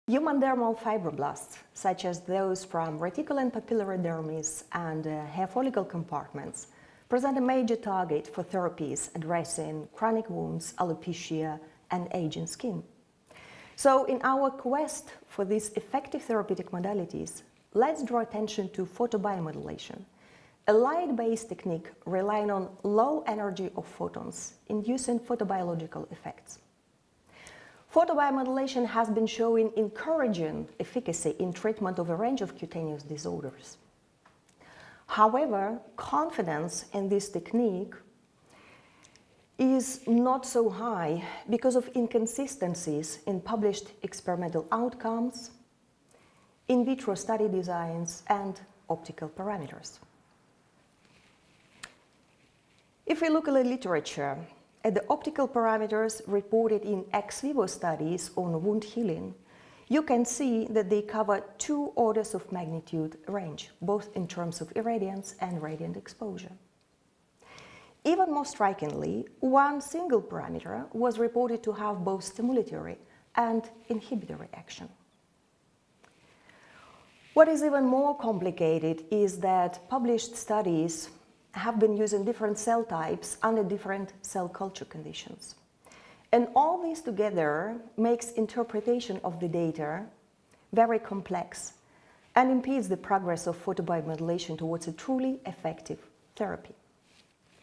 Human dermal fibroblasts, such as those from reticular and papillary dermis and hair follicle compartments, present a major target for therapies addressing chronic wounds, alopecia, and aging skin. So in our quest for these effective therapeutic modalities, let's draw attention to photobiomodulation, a light-based technique relying on low energy of photons, inducing photobiological effects. Photobiomodulation has been showing encouraging efficacy in treatment of a range of cutaneous disorders. However, confidence in this technique is not so high because of inconsistencies in published experimental outcomes, in vitro study designs, and optical parameters. If we look at the literature, at the optical parameters reported in ex vivo studies on wound healing, you can see that they cover 2 orders of magnitude range, both in terms of irradiance and radiant exposure. Even more strikingly, one single parameter was reported to have both stimulatory and inhibitory action. What is even more complicated is that published studies have been using different cell types under different cell culture conditions. And all these together makes interpretation of the data very complex and impedes the progress of photobiomodulation towards a truly effective therapy.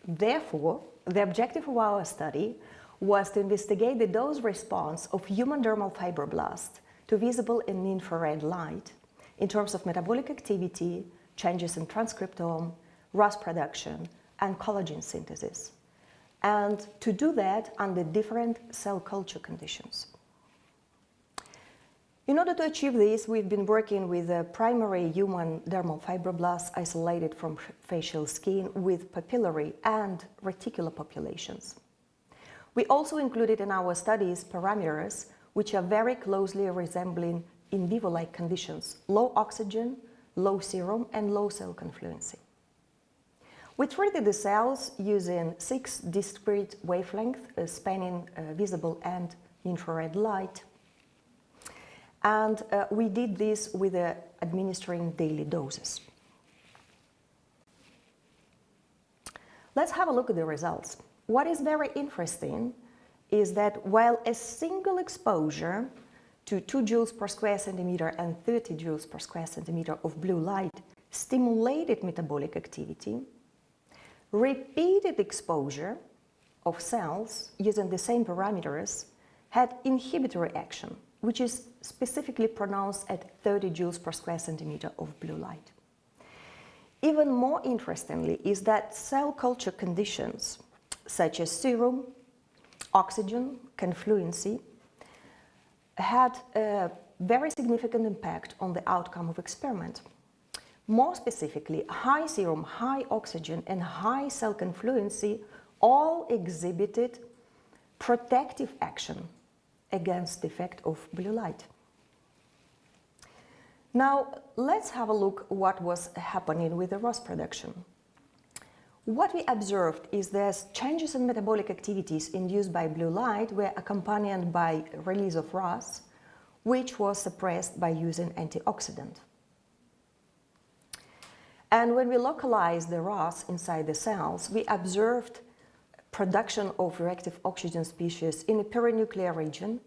Therefore, the objective of our study was to investigate the dose response of human dermal fibroblasts to visible and infrared light in terms of metabolic activity, changes in transcriptome, ROS production, and collagen synthesis, and to do that under different cell culture conditions. In order to achieve this, we've been working with primary human dermal fibroblasts isolated from facial skin with papillary and reticular populations. We also included in our studies parameters which are very closely resembling in vivo-like conditions: low oxygen, low serum, and low cell confluency. We treated the cells using 6 discrete wavelengths spanning visible and infrared light. And we did this with administering daily doses. Let's have a look at the results. What is very interesting is that while a single exposure to 2 joules per square centimeter and 30 joules per square centimeter of blue light stimulated metabolic activity, repeated exposure of cells using the same parameters had inhibitory action, which is specifically pronounced at 30 joules per square centimeter of blue light. Even more interestingly is that cell culture conditions such as serum, oxygen, confluency had a very significant impact on the outcome of experiment. More specifically, high serum, high oxygen, and high cell confluency all exhibited protective action against the effect of blue light. Now, let's have a look what was happening with the ROS production. What we observed is that changes in metabolic activities induced by blue light were accompanied by release of ROS, which was suppressed by using antioxidant. And when we localized the ROS inside the cells, we observed production of reactive oxygen species in a perinuclear region,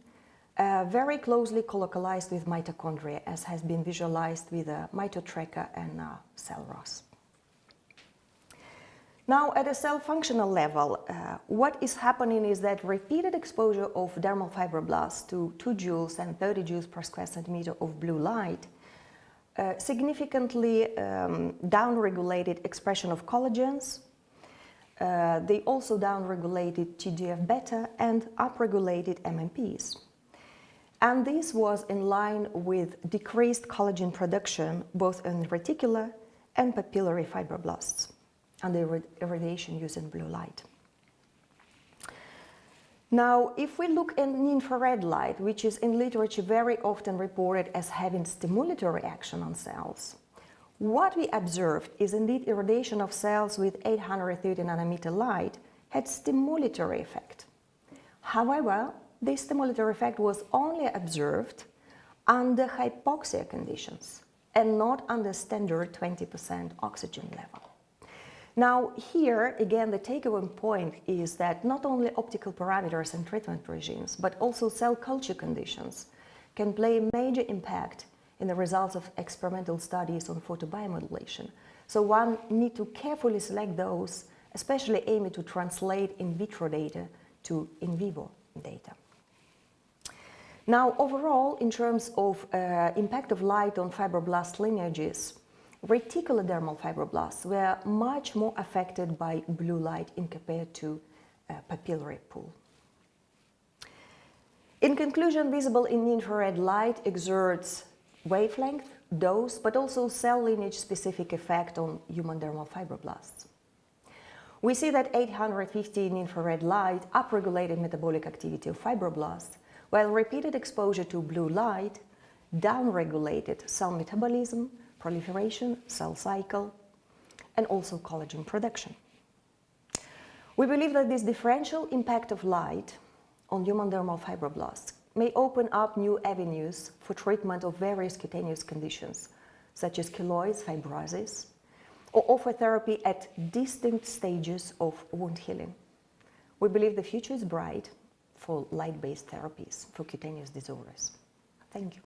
very closely colocalized with mitochondria, as has been visualized with a mitotracker and cell ROS. Now, at a cell functional level, what is happening is that repeated exposure of dermal fibroblasts to 2 joules and 30 joules per square centimeter of blue light significantly downregulated expression of collagens. They also downregulated TGF-beta and upregulated MMPs. And this was in line with decreased collagen production both in reticular and papillary fibroblasts under irradiation using blue light. Now, if we look at infrared light, which is in literature very often reported as having stimulatory action on cells, what we observed is indeed irradiation of cells with 830 nanometer light had stimulatory effect. However, this stimulatory effect was only observed under hypoxia conditions and not under standard 20% oxygen level. Now here, again, the takeaway point is that not only optical parameters and treatment regimes, but also cell culture conditions can play a major impact in the results of experimental studies on photobiomodulation. So one needs to carefully select those, especially aiming to translate in vitro data to in vivo data. Now, overall, in terms of impact of light on fibroblast lineages, reticular dermal fibroblasts were much more affected by blue light in compared to papillary pool. In conclusion, visible in infrared light exerts wavelength, dose, but also cell lineage-specific effect on human dermal fibroblasts. We see that 850 in infrared light upregulated metabolic activity of fibroblasts, while repeated exposure to blue light downregulated cell metabolism, proliferation, cell cycle, and also collagen production. We believe that this differential impact of light on human dermal fibroblasts may open up new avenues for treatment of various cutaneous conditions, such as keloids, fibrosis, or offer therapy at distinct stages of wound healing. We believe the future is bright for light-based therapies for cutaneous disorders. Thank you.